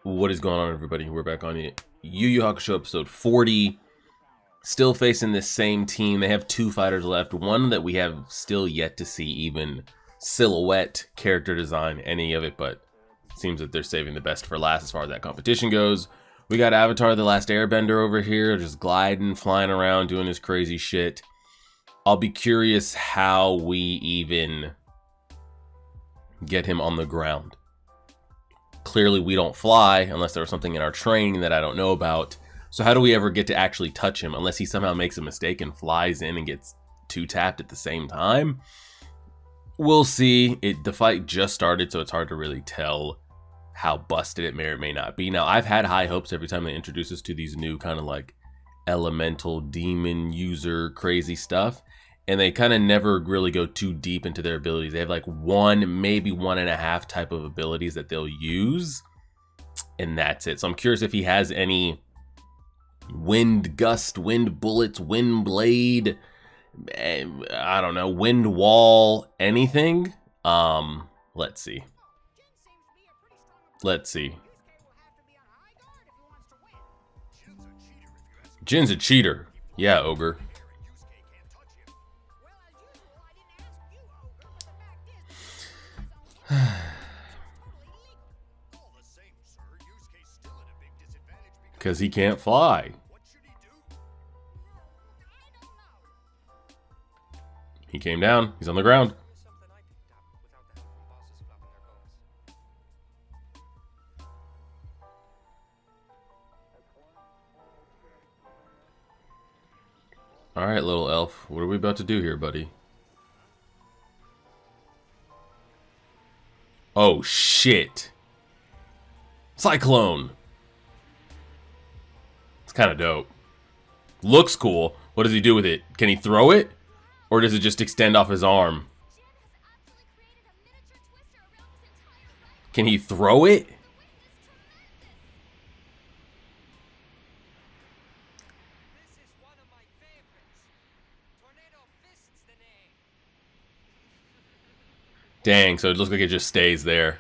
What is going on, everybody? We're back on it. YuYu Hakusho episode 40. Still facing this same team. They have two fighters left. One that we have still yet to see even silhouette, character design, any of it, but it seems that they're saving the best for last as far as that competition goes. We got Avatar the Last Airbender over here, just gliding, flying around, doing his crazy shit. I'll be curious how we even get him on the ground. Clearly we don't fly unless there was something in our training that I don't know about. So how do we ever get to actually touch him unless he somehow makes a mistake and flies in and gets two tapped at the same time? We'll see. The fight just started, so it's hard to really tell how busted it may or may not be. Now, I've had high hopes every time they introduce us to these new kind of like elemental demon user crazy stuff. And they kind of never really go too deep into their abilities. They have like one, maybe 1.5 type of abilities that they'll use. And that's it. So I'm curious if he has any wind gust, wind bullets, wind blade, I don't know, wind wall, anything. Let's see. Let's see. Jin's a cheater. Yeah, Ogre. Because he can't fly. He came down. He's on the ground. All right, little elf. What are we about to do here, buddy? Oh, shit. Cyclone. It's kind of dope. Looks cool. What does he do with it? Can he throw it? Or does it just extend off his arm? Can he throw it? Dang, so it looks like it just stays there.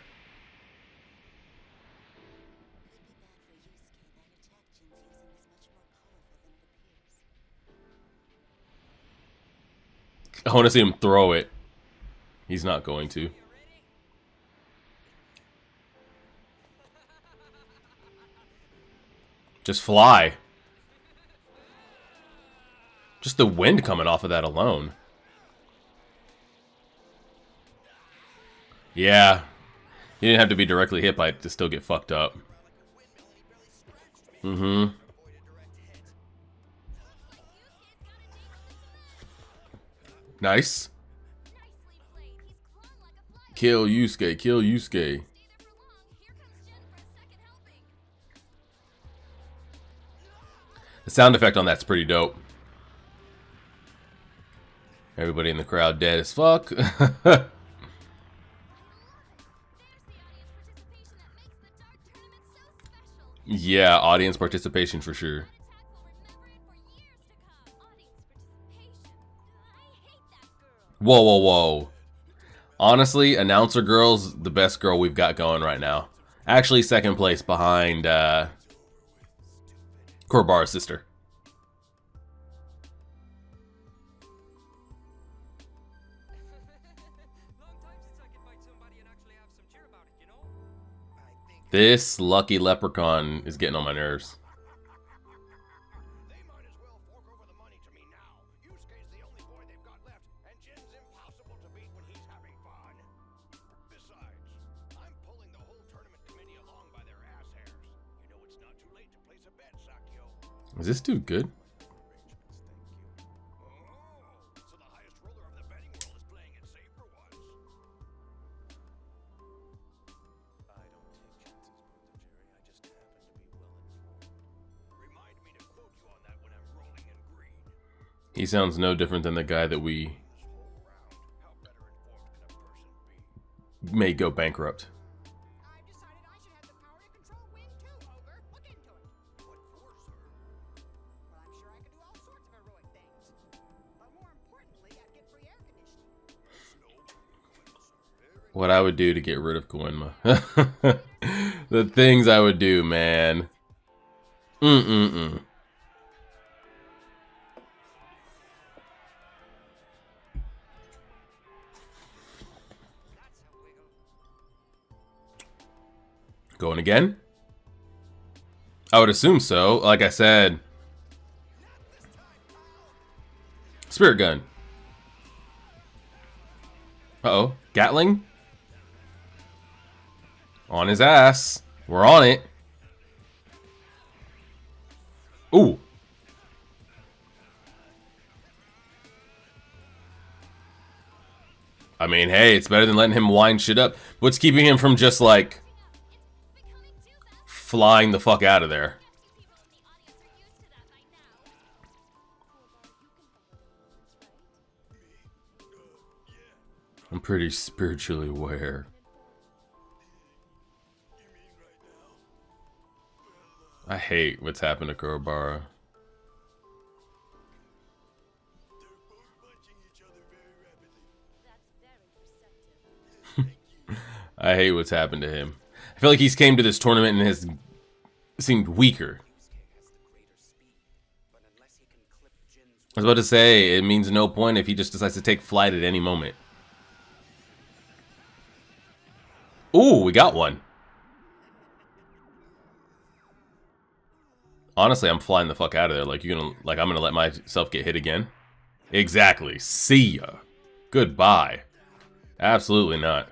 I want to see him throw it. He's not going to. Just fly. Just the wind coming off of that alone. Yeah. You didn't have to be directly hit by it to still get fucked up. Mm-hmm. Nice. Kill Yusuke, kill Yusuke. The sound effect on that's pretty dope. Everybody in the crowd dead as fuck. Yeah, audience participation for sure. Whoa, whoa, whoa. Honestly, announcer girl's the best girl we've got going right now. Actually, second place behind Korobara's sister. This lucky leprechaun is getting on my nerves. They might as well fork over the money to me now. Yusuke's the only boy they've got left, and Jin's impossible to beat when he's having fun. Besides, I'm pulling the whole tournament committee along by their ass hairs. You know it's not too late to place a bet, Sakyo. Is this dude good? He sounds no different than the guy that we may go bankrupt. What I would do to get rid of Koenma. The things I would do, man. Going again? I would assume so. Like I said. Spirit gun. Uh-oh. Gatling? On his ass. We're on it. Ooh. I mean, hey, it's better than letting him wind shit up. What's keeping him from just, like, flying the fuck out of there? I'm pretty spiritually aware. I hate what's happened to Kurobara. I hate what's happened to him. I feel like he's came to this tournament and has seemed weaker. I was about to say, it means no point if he just decides to take flight at any moment. Ooh, we got one. Honestly, I'm flying the fuck out of there. Like I'm gonna let myself get hit again. Exactly. See ya. Goodbye. Absolutely not.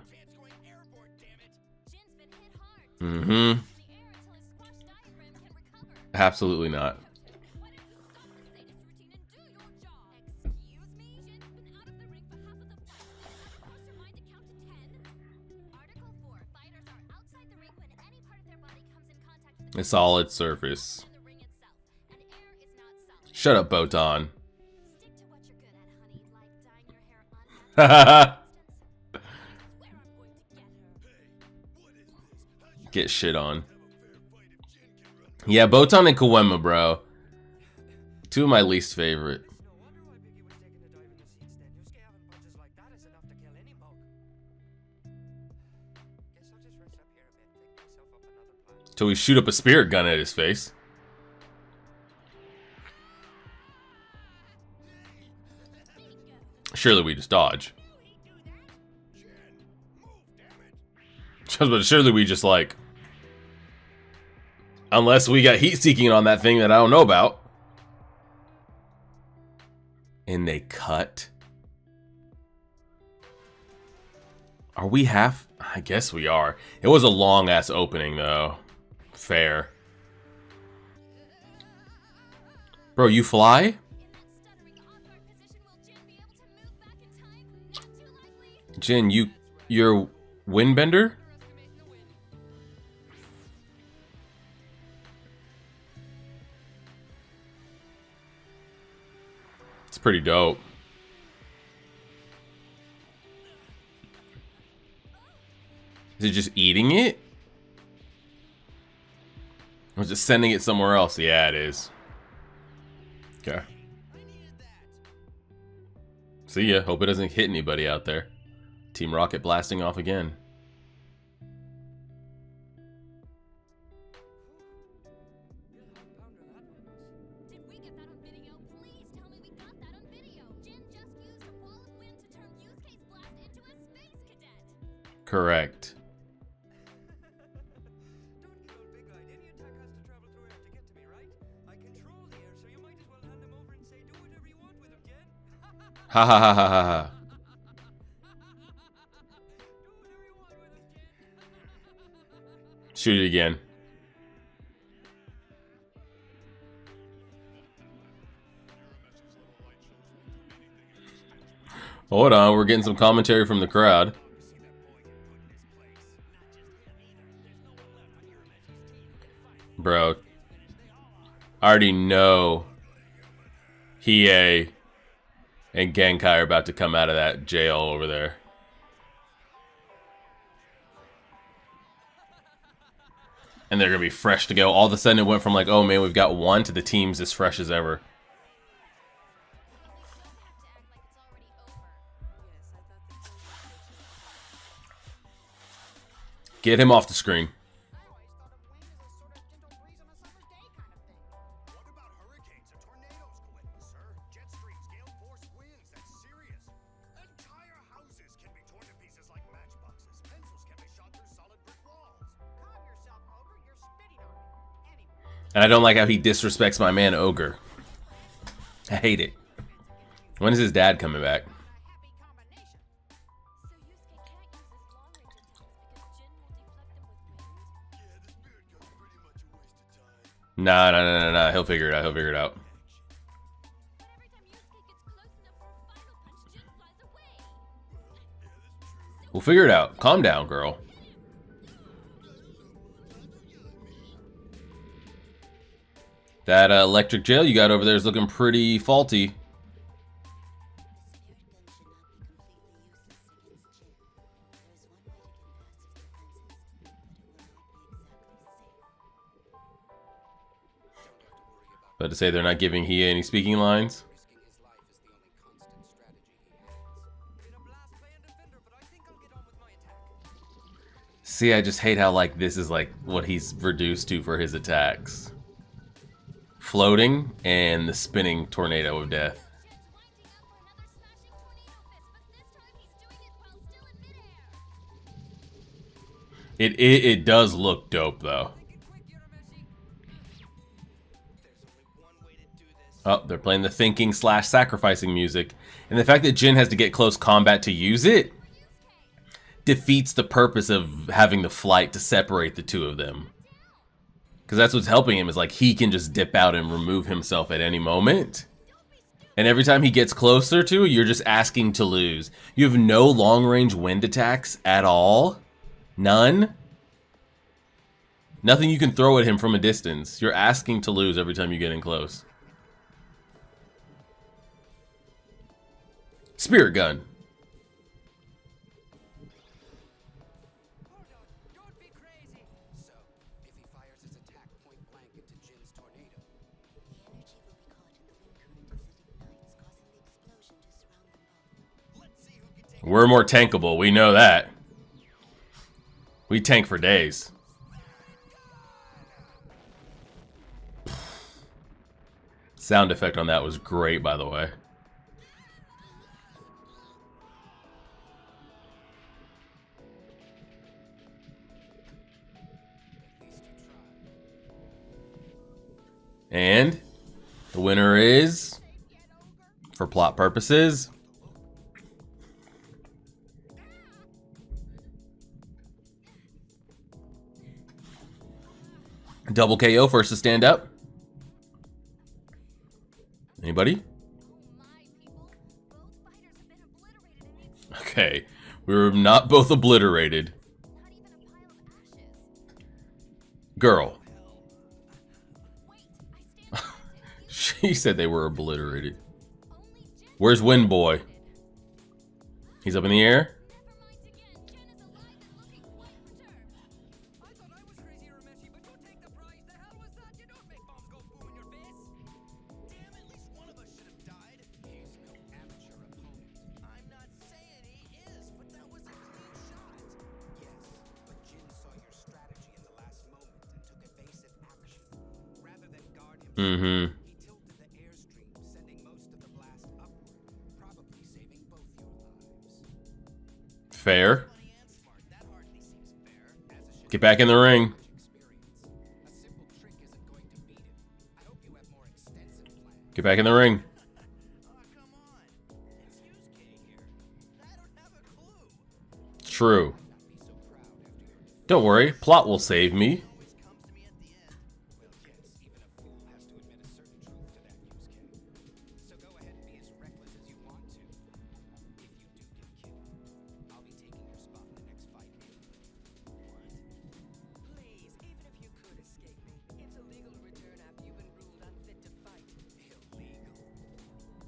Absolutely not. A solid surface. Shut up, Botan. Get shit on. Yeah, Botan and Kawema, bro. Two of my least favorite. Till we shoot up a spirit gun at his face. Surely we just dodge. But surely we just like... Unless we got heat seeking on that thing that I don't know about. And they cut. Are we half? I guess we are. It was a long ass opening though. Fair. Bro, you fly? Jin, you're windbender? It's pretty dope. Is it just eating it? Or just sending it somewhere else? Yeah, it is. Okay. See ya. Hope it doesn't hit anybody out there. Team Rocket blasting off again. Did we get that on video? Please tell me we got that on video. Jin just used a wall of wind to turn Yusuke's blast into a space cadet. Correct. Ha ha ha ha ha ha. Shoot it again. Hold on, we're getting some commentary from the crowd. Bro, I already know Hiei and Genkai are about to come out of that jail over there. And they're going to be fresh to go. All of a sudden it went from like, oh man, we've got one to the team's as fresh as ever. Get him off the screen. And I don't like how he disrespects my man Ogre. I hate it. When is his dad coming back? Nah. He'll figure it out. We'll figure it out. Calm down, girl. That electric jail you got over there is looking pretty faulty. But to say they're not giving Hiei any speaking lines. See, I just hate how like this is like what he's reduced to for his attacks. Floating and the spinning tornado of death. It does look dope though. Oh, they're playing the thinking / sacrificing music. And the fact that Jin has to get close combat to use it defeats the purpose of having the flight to separate the two of them. Because that's what's helping him, is like he can just dip out and remove himself at any moment. And every time he gets closer to, you're just asking to lose. You have no long-range wind attacks at all. None. Nothing you can throw at him from a distance. You're asking to lose every time you get in close. Spirit gun. Don't be crazy. So, if he fires his attack point blank into Jin's tornado, The energy will be caught in the wind current as it ignites, causing the explosion to surround them both. let's see who can take We're more tankable. We know that. We tank for days. Sound effect on that was great, by the way. And the winner is, for plot purposes, double KO first to stand up. Anybody? Okay, we were not both obliterated. Girl. She said they were obliterated. Where's Wind Boy? He's up in the air. I thought I was crazy or messy, but don't take the prize. The hell was that? You don't make bombs go boom in your face. Damn, at least one of us should have died. He's no amateur opponent. I'm not saying he is, but that was a clean shot. Yes, but Jin saw your strategy in the last moment and took evasive action. Rather than guard himself, he tilted the airstream, sending most of the blast upward, probably saving both your lives. Fair. Funny and smart, that hardly seems fair. As a Get back in the ring. experience. A simple trick isn't going to beat it. I hope you have more extensive plans. Get back in the ring. Oh, come on. It's Yusuke here. I don't have a clue. True. Not be so proud after your defeat. Don't worry, plot will save me. Always comes to me at the end. Well, yes, even a fool has to admit a certain truth to that, Yusuke. So go ahead and be as reckless as you want to. If you do get killed, I'll be taking your spot in the next fight anyway. What? Please, even if you could escape me, it's illegal to return after you've been ruled unfit to fight. Illegal.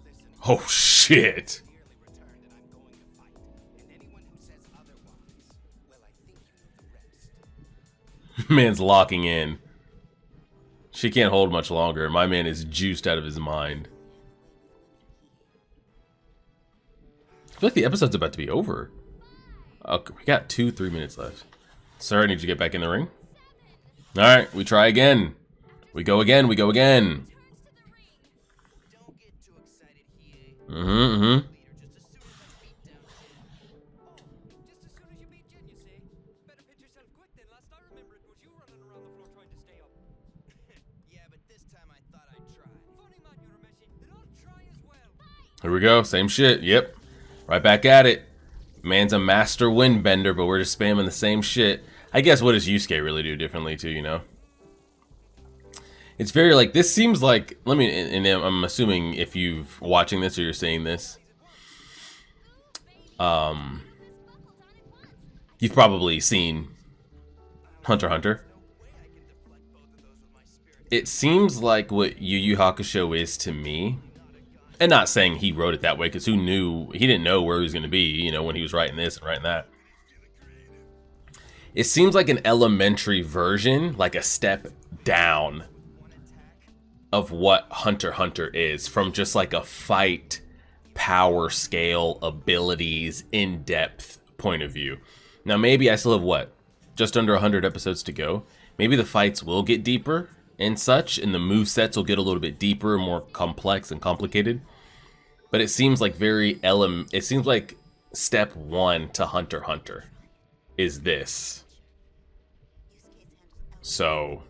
Listen, Oh shit. clearly returned and I'm going to fight. And anyone who says otherwise, well, I think you know the rest. Man's locking in. She can't hold much longer. My man is juiced out of his mind. I feel like the episode's about to be over. Okay, we got 2-3 minutes left. Sir, I need you to get back in the ring. Alright, we try again. We go again, we go again. Don't get too excited, Hiei. Mm-hmm. Later, just as soon as I beat down Jin. Oh, just as soon as you beat Jin, you say? Better pitch yourself quick then. Last I remember, it was you running around the floor trying to stay up. Yeah, Here we go. Same shit. Yep. Right back at it. Man's a master windbender, but we're just spamming the same shit. I guess what does Yusuke really do differently too, you know? It's very like, this seems like, and I'm assuming if you're watching this or you're seeing this, you've probably seen Hunter x Hunter. It seems like what Yu Yu Hakusho is to me, and not saying he wrote it that way, because he didn't know where he was going to be, you know, when he was writing this and writing that. It seems like an elementary version, like a step down of what Hunter x Hunter is, from just like a fight, power scale, abilities, in-depth point of view. Now maybe I still have what? Just under 100 episodes to go. Maybe the fights will get deeper and such, and the movesets will get a little bit deeper, more complex and complicated. But it seems like it seems like step 1 to Hunter x Hunter is this. So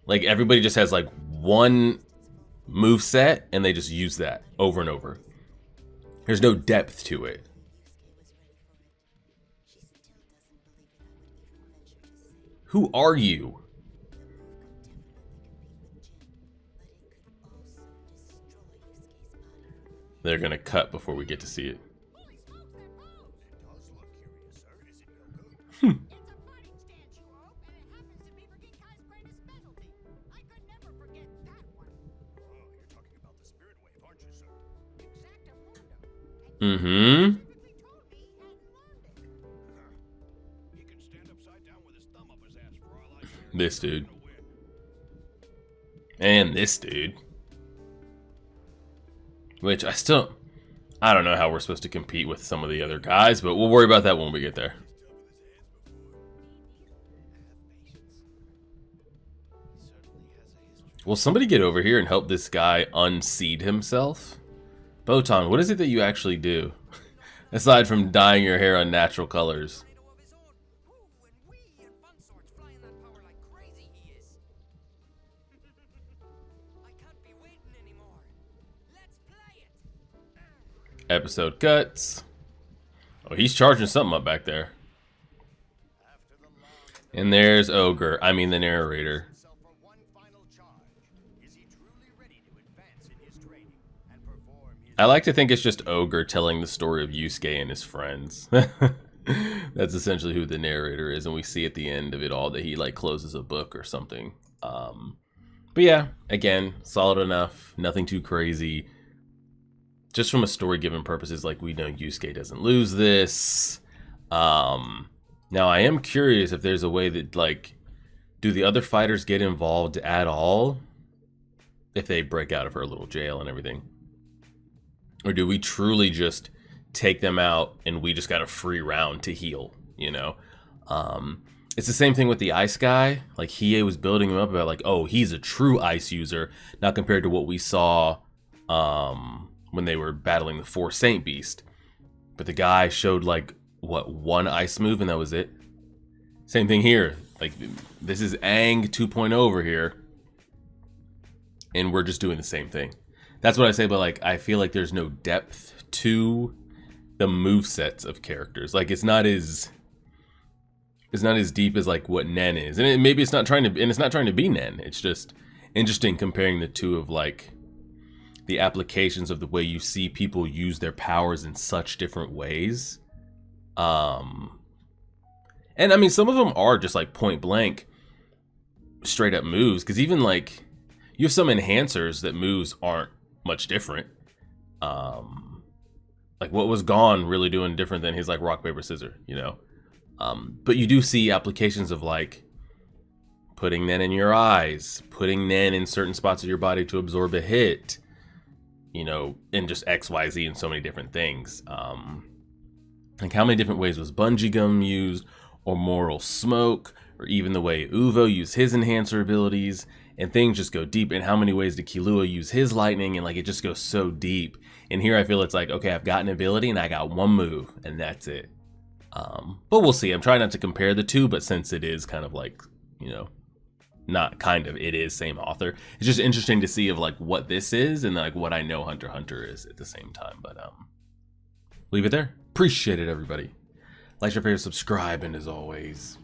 like everybody just has like one move set and they just use that over and over. There's no depth to it. Who are you? They're gonna cut before we get to see it. It's a fighting stance, you all, and it happens to be Ginkai greatest specialty. I could never forget that one. Oh, you're talking about the spirit wave, aren't you, sir? Exactamundo. Mm-hmm. He told me he hadn't learned it. He can stand upside down with his thumb up his ass for all I care. This dude. And this dude. Which I don't know how we're supposed to compete with some of the other guys, but we'll worry about that when we get there. Will somebody get over here and help this guy unseed himself? Botan, what is it that you actually do? Aside from dyeing your hair unnatural colors. Tornado of his own. Ooh, and wee, and fun sorts flying that power like crazy he is. I can't be waiting anymore. Let's play it. Episode cuts. Oh, he's charging something up back there. And there's Ogre. I mean the narrator. Himself for one final charge. Is he truly ready to advance in his training and perform his I like to think it's just Ogre telling the story of Yusuke and his friends. That's essentially who the narrator is, and we see at the end of it all that he like closes a book or something. But yeah, again, solid enough, nothing too crazy. Just from a story-given purposes, like we know Yusuke doesn't lose this. Now I am curious if there's a way that like, do the other fighters get involved at all if they break out of her little jail and everything? Or do we truly just take them out and we just got a free round to heal, you know? It's the same thing with the ice guy. Like Hiei was building him up about like, oh, he's a true ice user, not compared to what we saw when they were battling the 4 Saint Beast. But the guy showed like, what, one ice move and that was it? Same thing here. Like, this is Aang 2.0 over here. And we're just doing the same thing. That's what I say, but like, I feel like there's no depth to the movesets of characters. Like, it's not as deep as like what Nen is. And maybe it's not trying to be Nen. It's just interesting comparing the two of like the applications of the way you see people use their powers in such different ways. And I mean, some of them are just like point blank straight up moves, because even like you have some enhancers that moves aren't much different. Like what was Gone really doing different than his like rock paper scissors, you know? But you do see applications of like putting Nen in your eyes, putting Nen in certain spots of your body to absorb a hit, you know, and just XYZ and so many different things. Like how many different ways was Bungee Gum used, or Moral Smoke, or even the way Uvo used his enhancer abilities, and things just go deep. And how many ways did Killua use his lightning, and like it just goes so deep. And here I feel it's like, okay, I've got an ability and I got one move and that's it. But we'll see. I'm trying not to compare the two, but since it is kind of like, you know, not kind of, it is same author. It's just interesting to see of like what this is and like what I know Hunter x Hunter is at the same time. But leave it there. Appreciate it, everybody. Like, share, favorite, subscribe, and as always,